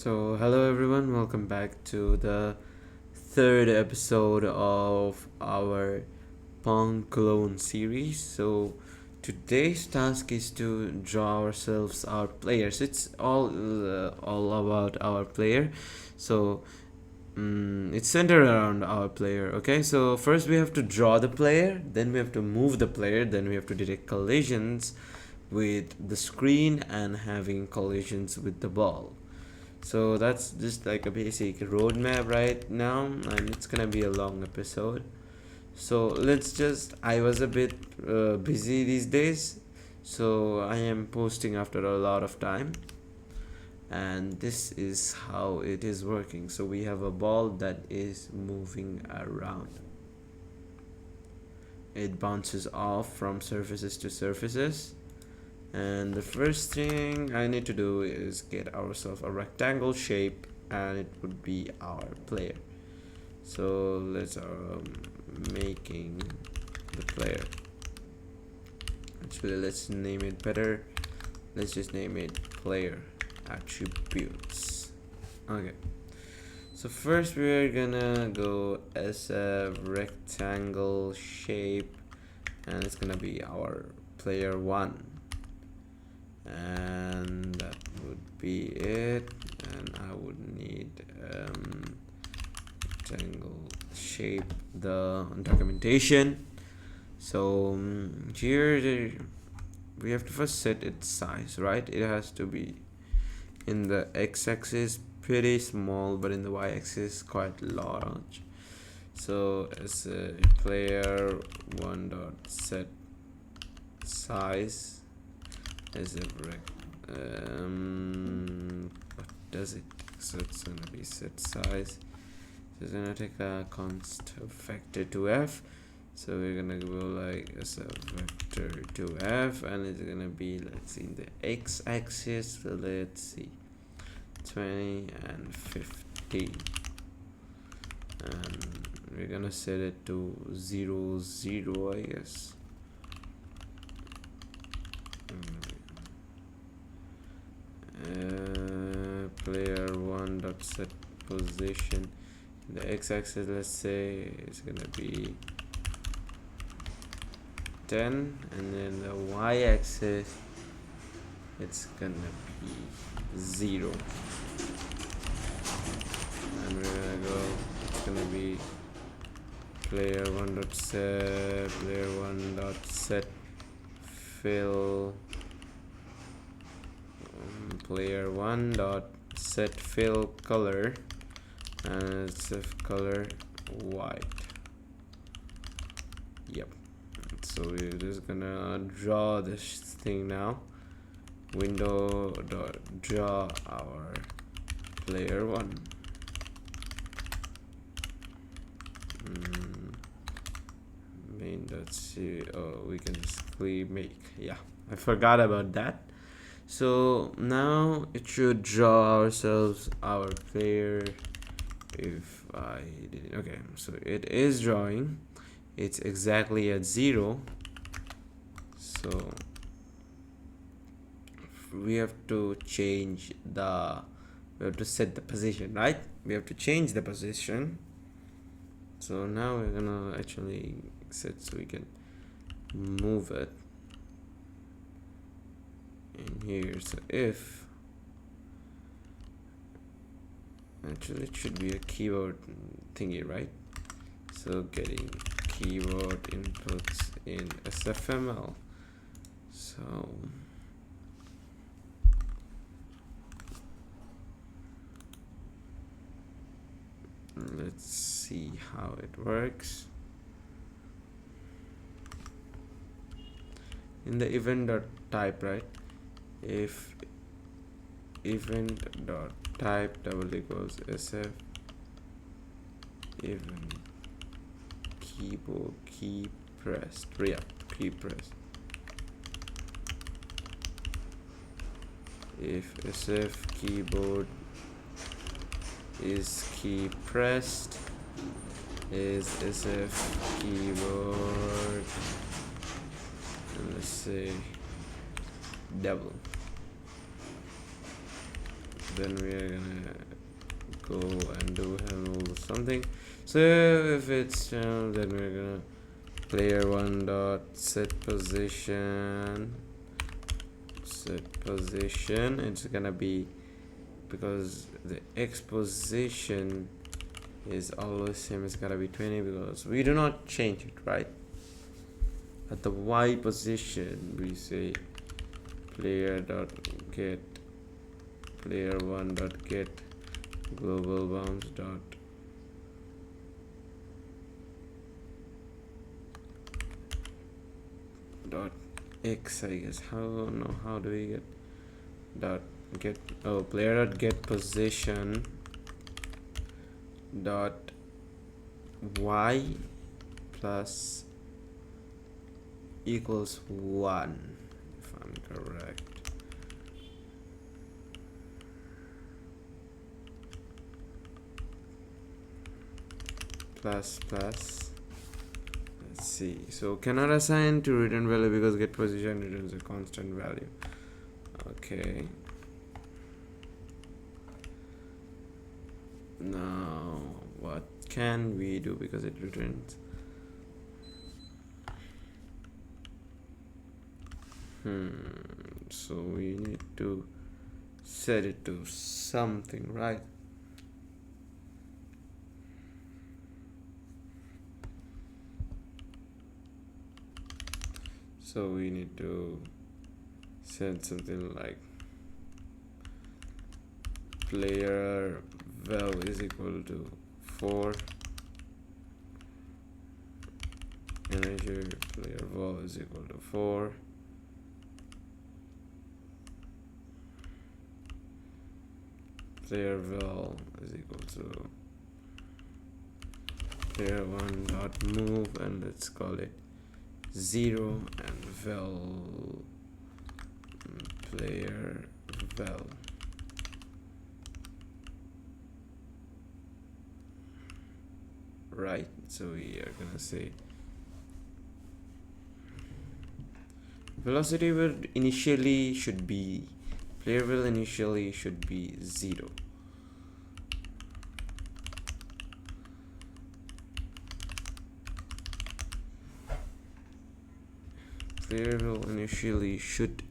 So, hello everyone, welcome back to the third episode of our Pong clone series. So, today's task is to draw ourselves our players. It's all about our player. So, it's centered around our player. Okay, so first we have to draw the player, then we have to move the player, then we have to detect collisions with the screen and having collisions with the ball. So that's just like a basic roadmap right now, and it's gonna be a long episode. So I was a bit busy these days, so I am posting after a lot of time, and this is how it is working. So we have a ball that is moving around. It bounces off from surfaces to surfaces, and the first thing I need to do is get ourselves a rectangle shape, and it would be our player. So let's making the player. Actually, let's name it better. Let's just name it player attributes. Okay, so first we're gonna go as a rectangle shape, and it's gonna be our player 1, and that would be it. And I would need rectangle shape, the documentation. So here we have to first set its size, right? It has to be in the x-axis pretty small, but in the y-axis quite large. So as a player 1 dot set size as a what does it? So it's gonna be set size. So it's gonna take a const vector to f. So we're gonna go like as a vector to f, and it's gonna be, let's see, in the x-axis. So let's see, 20 and 50, and we're gonna set it to 0 0, I guess. Player 1 dot set position. The x-axis, let's say, is gonna be 10, and then the y-axis, it's gonna be 0. And we're gonna go, it's gonna be player 1 dot set fill, player 1 dot set fill color, and it's of color white. Yep. So we're just gonna draw this thing now. Window dot draw our player 1. Main dot see. Oh, we can just make. Yeah, I forgot about that. So now it should draw ourselves our player. If I didn't, okay, so it is drawing. It's exactly at 0. So we have to change the, we have to set the position, right? We have to change the position. So now we're gonna actually set, so we can move it in here. So if actually it should be a keyboard thingy, right? So getting keyboard inputs in SFML. So let's see how it works. In the event dot type, right? If event dot type double equals sf event keyboard key pressed, yeah, key pressed. If sf keyboard is key pressed, is sf keyboard, and let's say double then we are gonna go and do handle something. So if it's channel, then we're gonna player one dot set position. It's gonna be, because the x position is always same, it's gonna be 20 because we do not change it, right? At the y position we say player dot get player one dot get global bounds dot x, I guess. How do we get dot get player dot get position dot y plus equals 1, if I'm correct. Plus let's see, so cannot assign to return value because get position returns a constant value. Okay, now what can we do, because it returns so we need to set it to something, right? So we need to set something like player val is equal to 4, integer player val is equal to 4, player val is equal to player one dot move, and let's call it 0, and val player val right. So we are gonna say velocity will initially should be player will initially should be 0. Player will initially should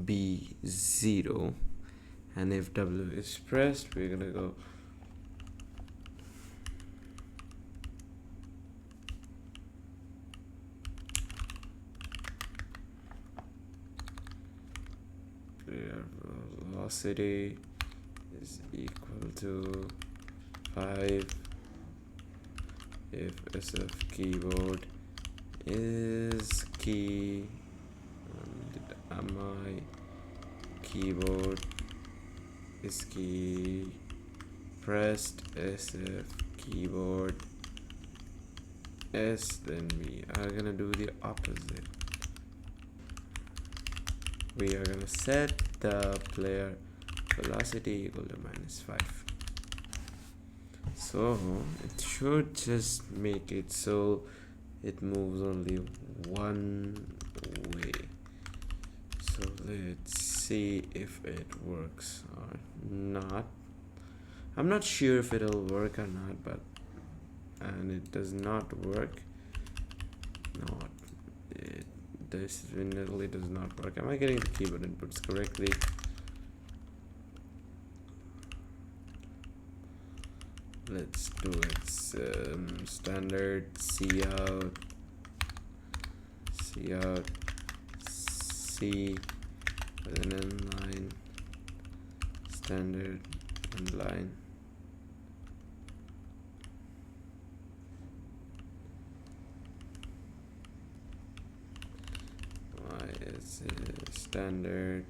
be 0, and if W is pressed, we're gonna go player velocity is equal to 5 if SF keyboard is key and my keyboard is key pressed SF keyboard S, then we are gonna do the opposite. We are gonna set the player velocity equal to -5. So it should just make it so it moves only one way. So let's see if it works or not. I'm not sure if it'll work or not, but and it does not work. No, it definitely does not work. Am I getting the keyboard inputs correctly? Let's do it. Standard cout, C with an inline, standard inline. Why is it standard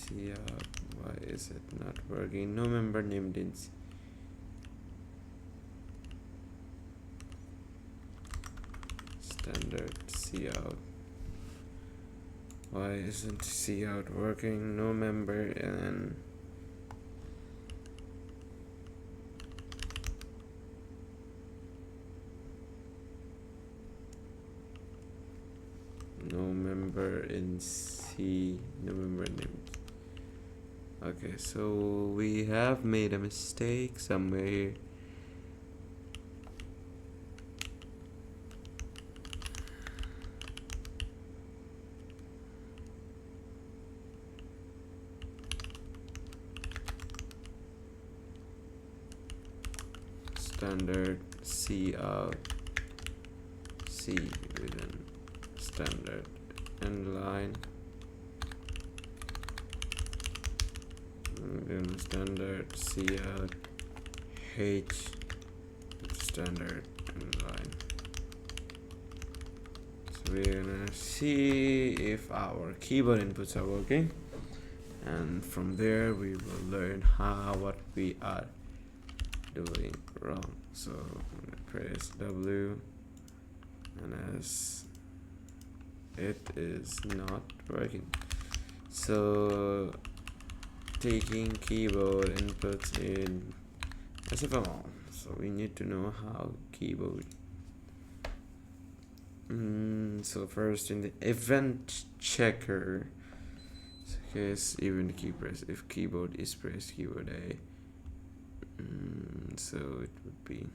cout? Why is it not working? No member named in standard cout. Why isn't cout working? No member, and no member in C, no member named. Okay, so we have made a mistake somewhere. Standard C out, C within standard inline, then standard C out, H standard inline. So we're gonna see if our keyboard inputs are working, and from there we will learn what we are doing wrong. So I'm gonna press W, and as it is not working, so taking keyboard inputs in SFML, so we need to know how keyboard. So first in the event checker, so case event key press, if keyboard is pressed, keyboard A. So it would be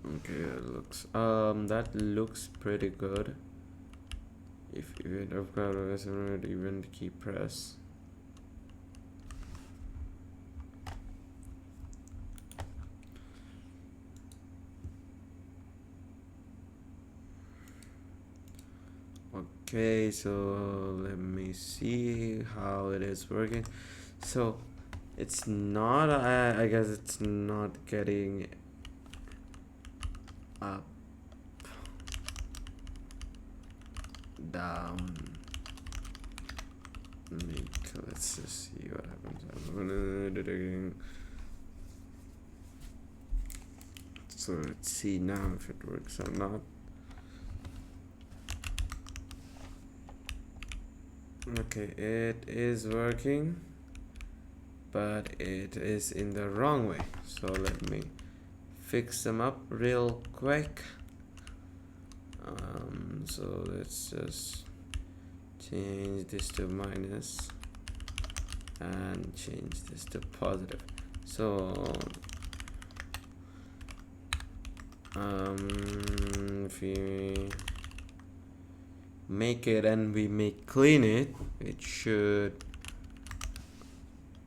okay. That looks pretty good. If event of event key press, okay, so let me see how it is working. So it's not, I guess it's not getting up, down. Let's just see what happens. I'm gonna do it again. So let's see now if it works or not. Okay, it is working, but it is in the wrong way. So let me fix them up real quick. So let's just change this to minus and change this to positive. So if we make it and we make clean it, it should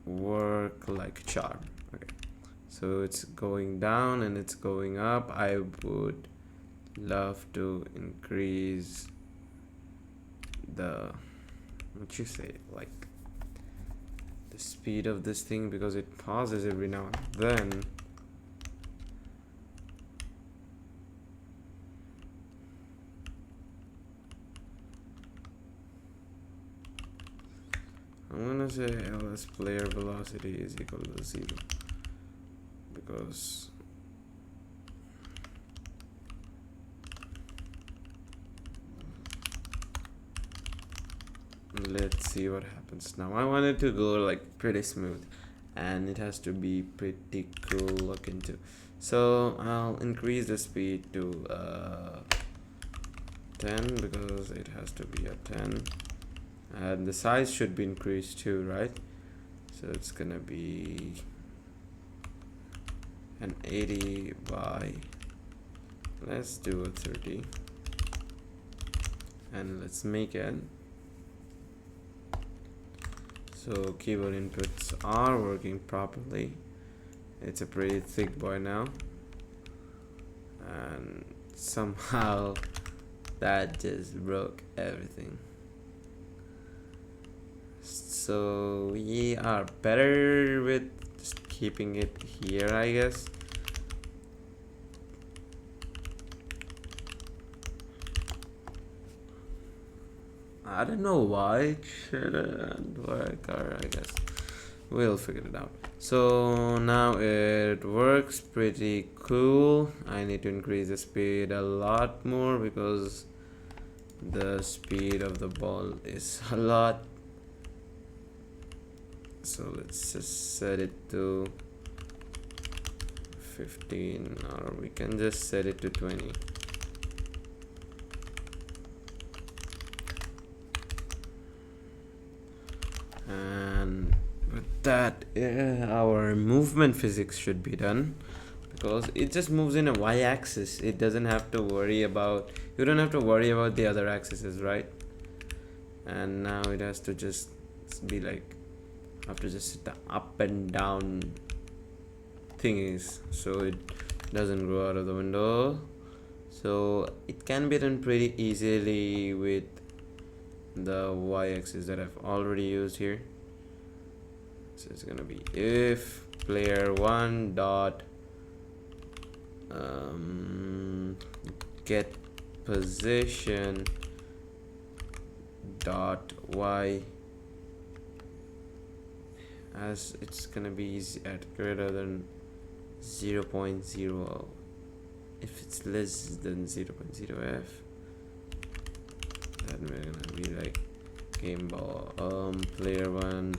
work like a charm. Okay, so it's going down and it's going up. I would love to increase the like the speed of this thing, because it pauses every now and then. I'm gonna say ls player velocity is equal to 0, because let's see what happens now. I want it to go like pretty smooth, and it has to be pretty cool looking too. So I'll increase the speed to 10, because it has to be a 10, and the size should be increased too, right? So it's gonna be an 80 by, let's do a 30, and let's make it. So keyboard inputs are working properly. It's a pretty thick boy now, and somehow that just broke everything. So we are better with just keeping it here, I guess. I don't know why it shouldn't work, or I guess we'll figure it out. So now it works pretty cool. I need to increase the speed a lot more, because the speed of the ball is a lot. So let's just set it to 15, or we can just set it to 20. And with that, our movement physics should be done, because it just moves in a y-axis. It doesn't have to worry about, you don't have to worry about the other axes, right? And now it has to just be like, have to just set the up and down thingies so it doesn't grow out of the window. So it can be done pretty easily with the y-axis that I've already used here. So it's gonna be if player one dot get position dot y, as it's gonna be at greater than 0.0. if it's less than 0.0 f, then we're gonna be like game ball player one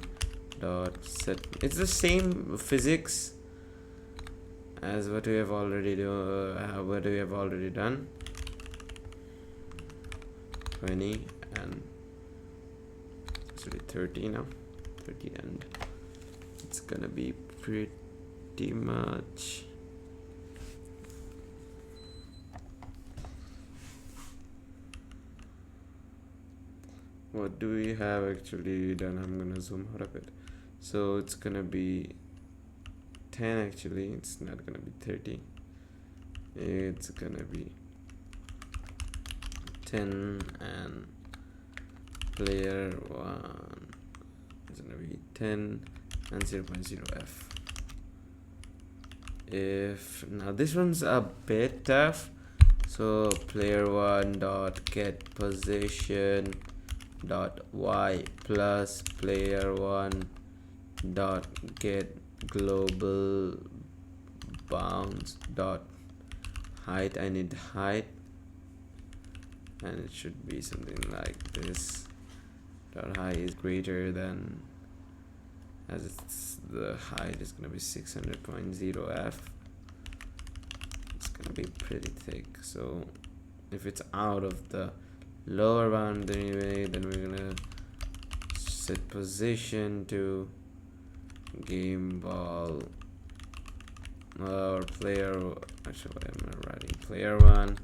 dot set. It's the same physics as what we have already done. 20 and actually 30 now. 30, and it's gonna be pretty much what do we have actually done. I'm gonna zoom out a bit. So it's gonna be 10, actually it's not gonna be 30, it's gonna be 10, and player 1 is gonna be 10 and 0.0 f. If now this one's a bit tough, so player 1 dot get position dot y plus player 1 dot get global bounds dot height. I need height, and it should be something like this. Dot height is greater than, as it's the height is gonna be 600.0 f. It's gonna be pretty thick, so if it's out of the lower bound anyway, then we're gonna set position to game ball or player, actually what am I writing, player 1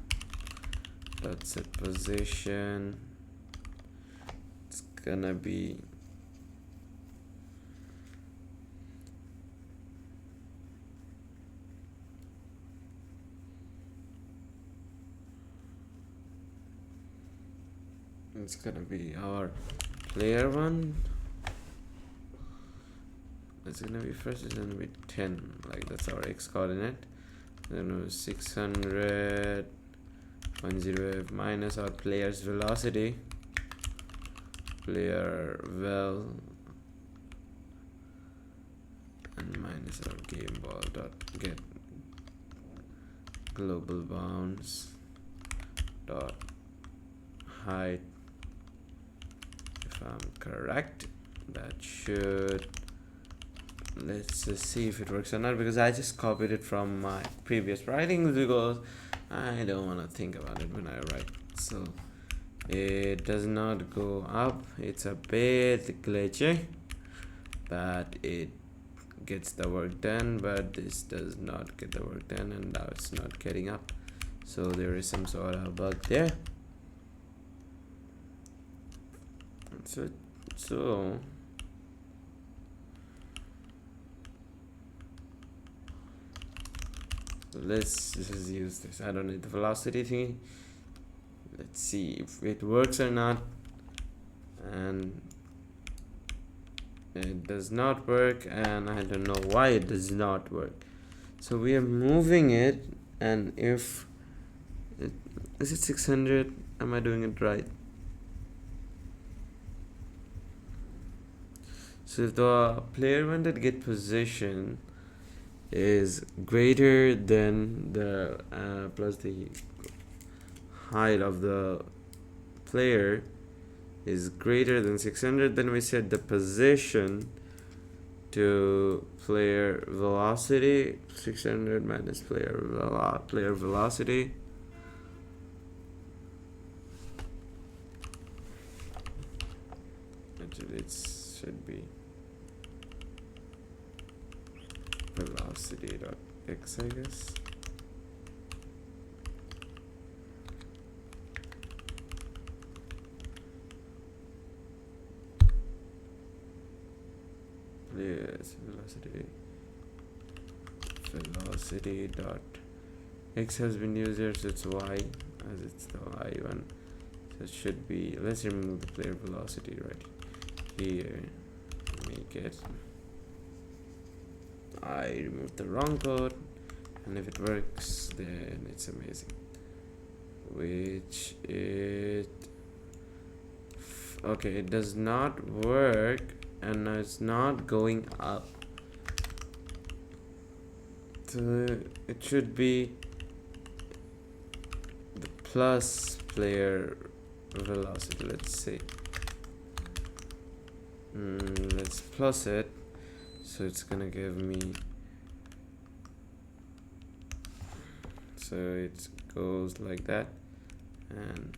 dot set position. It's gonna be our player 1. It's gonna be first, it's gonna be 10, like that's our x coordinate. Then 600.0 minus our player's velocity, player vel, and minus our game ball dot get global bounds dot height. If I'm correct, that should, let's just see if it works or not, because I just copied it from my previous writings because I don't want to think about it when I write. So it does not go up, it's a bit glitchy, but it gets the work done. But this does not get the work done, and now it's not getting up, so there is some sort of bug there. So let's just use this. I don't need the velocity thing. Let's see if it works or not. And it does not work, and I don't know why it does not work. So we are moving it, and if it, is it 600? Am I doing it right? So if the player 1 that get position is greater than the plus the height of the player is greater than 600, then we set the position to player velocity. 600 minus player velocity. Actually, it should be velocity dot x, I guess. Yes, velocity dot x has been used here, so it's y, as it's the y one. So it should be, let's remove the player velocity right here, make it, I removed the wrong code, and if it works then it's amazing, which it, okay, it does not work, and it's not going up, so it should be the plus player velocity. Let's say let's plus it, so it's gonna give me, so it goes like that, and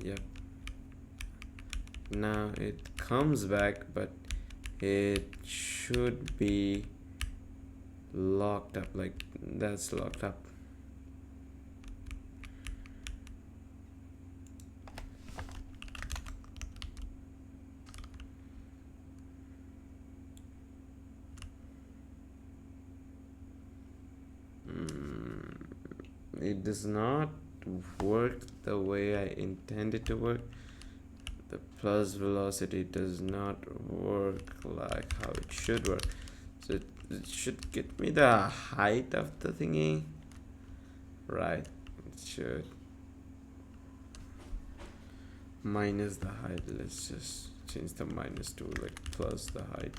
yep, now it comes back, but it should be locked up, like that's locked up. It does not work the way I intended to work. The plus velocity does not work like how it should work. So it should get me the height of the thingy, right? It should minus the height. Let's just change the minus to like plus the height.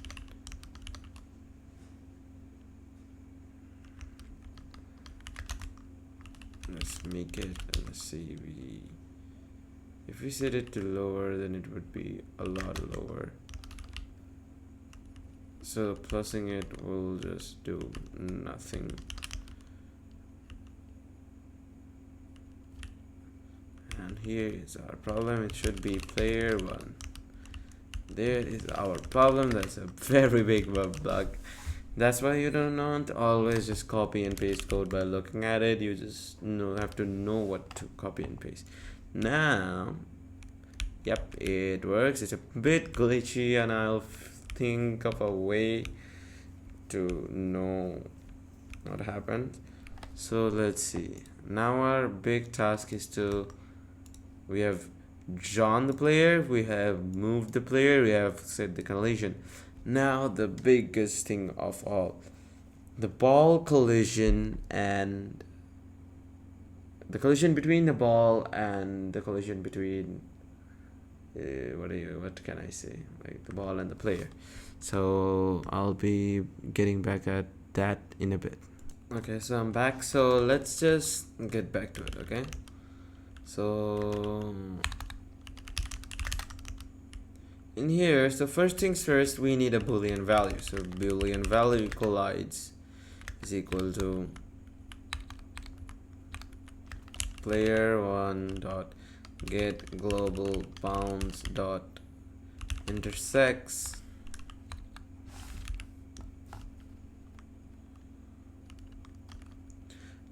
Let's make it, let's see, if we set it to lower, then it would be a lot lower. So plussing it will just do nothing. And here is our problem. It should be player one. There is our problem. That's a very big bug. That's why you do not always just copy and paste code by looking at it. You just have to know what to copy and paste. Now, yep, it works. It's a bit glitchy, and I'll think of a way to know what happened. So let's see. Now our big task is we have drawn the player, we have moved the player, we have set the collision. Now the biggest thing of all, the ball collision, and the collision between the ball and the collision between what can I say, like the ball and the player. So I'll be getting back at that in a bit. Okay, so I'm back, so let's just get back to it. Okay, so in here, so first things first, we need a boolean value. So boolean value collides is equal to player one dot get global bounds dot intersects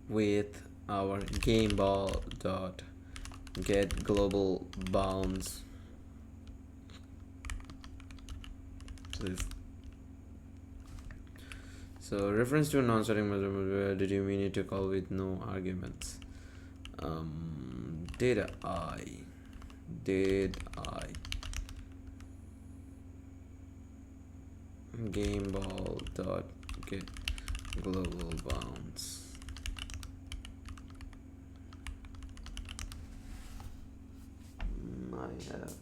with our game ball dot get global bounds. So reference to a non-static measurement, where did you mean it to call with no arguments? Did I game ball dot get global bounds. I have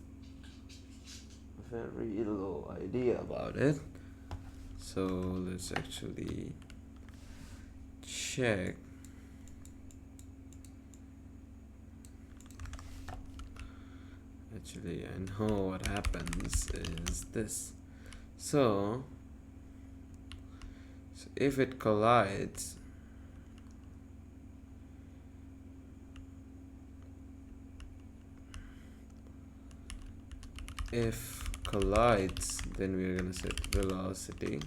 very low idea about it, so let's actually check. Actually, I know what happens is this. So, if it collides, then we're gonna set velocity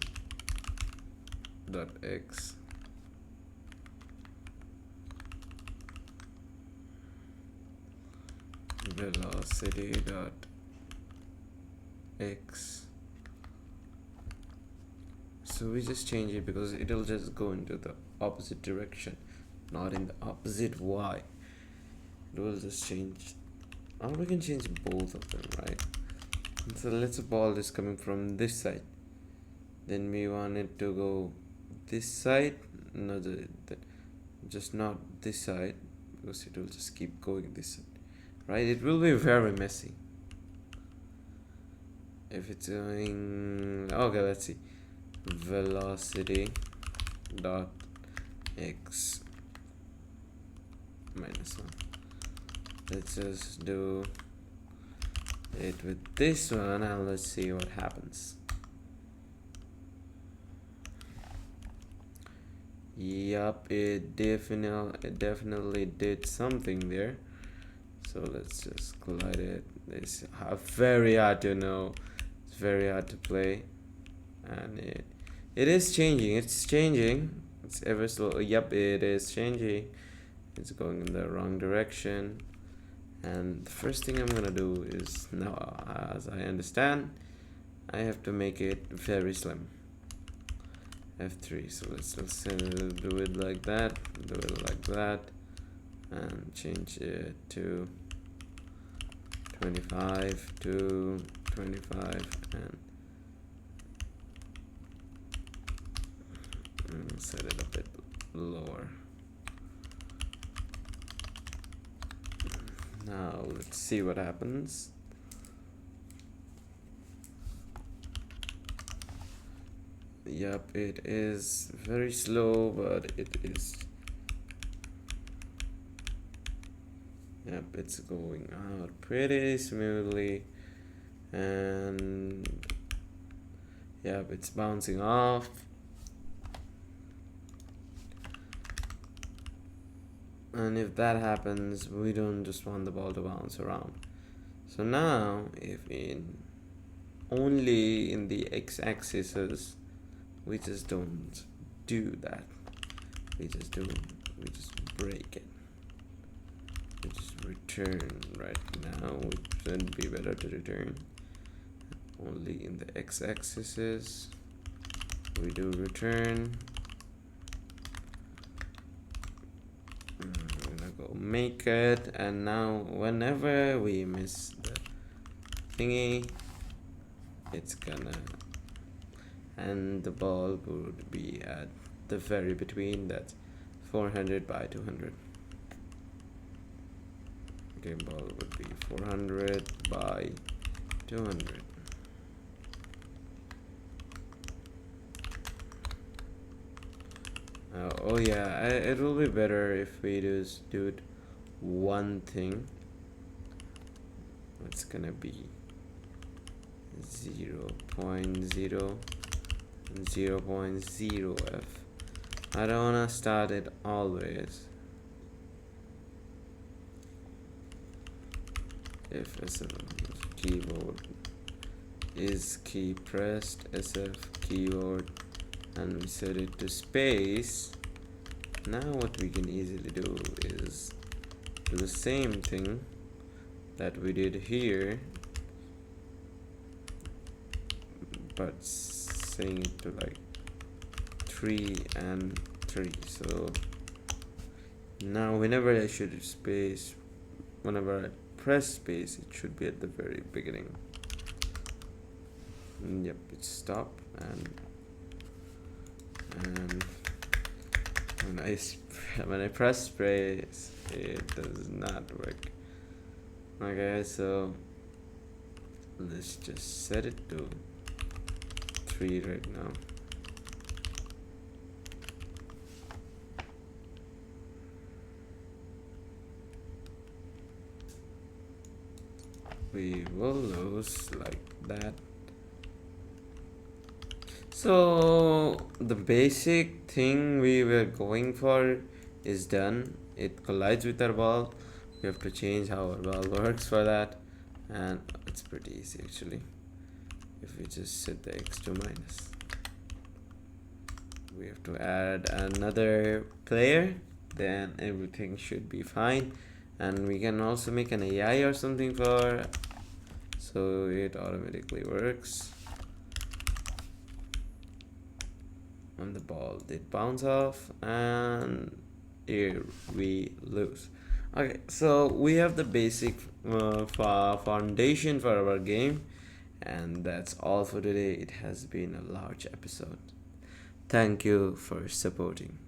dot x velocity dot x. So we just change it because it'll just go into the opposite direction, not in the opposite y. It will just change. Or we can change both of them, right? So let's say ball is coming from this side, then we want it to go this side, no, just not this side, because it will just keep going this side, right? It will be very messy if it's going. Okay, let's see. Velocity dot x minus 1. Let's just do it with this one and let's see what happens. Yup, it definitely did something there. So let's just collide it. It's very hard to know. It's very hard to play, and it is changing. It's changing. It's ever slow. Yup, it is changing. It's going in the wrong direction. And the first thing I'm gonna do is, now as I understand, I have to make it very slim. F3. So let's just do it like that, do it like that, and change it to 25 to 25, and set it a bit lower. Now let's see what happens. Yep, it is very slow, but it is. Yep, it's going out pretty smoothly, and yep, it's bouncing off. And if that happens, we don't just want the ball to bounce around. So now, if in only in the x-axis, we just don't do that. We just break it. We just return right now. It would be better to return only in the x-axis. We do return. I'm gonna go make it, and now whenever we miss the thingy, it's gonna, and the ball would be at the very between, that's 400 by 200. Okay, ball would be 400 by 200. Oh yeah, it will be better if we just do it one thing. It's gonna be 0.0 and 0.0 f. I don't wanna start it always. If SF keyboard is key pressed, SF keyboard, and we set it to space. Now what we can easily do is do the same thing that we did here, but saying it to like 3 and 3. So now whenever I should space, whenever I press space, it should be at the very beginning. And yep, it stopped, and when I press space, it does not work. Okay, so let's just set it to 3 right now. We will lose like that. So the basic thing we were going for is done. It collides with our ball. We have to change how our ball works for that, and it's pretty easy actually. If we just set the x2 minus, we have to add another player, then everything should be fine. And we can also make an AI or something for, so it automatically works. And the ball did bounce off, and here we lose. Okay, so we have the basic foundation for our game, and that's all for today. It has been a large episode. Thank you for supporting.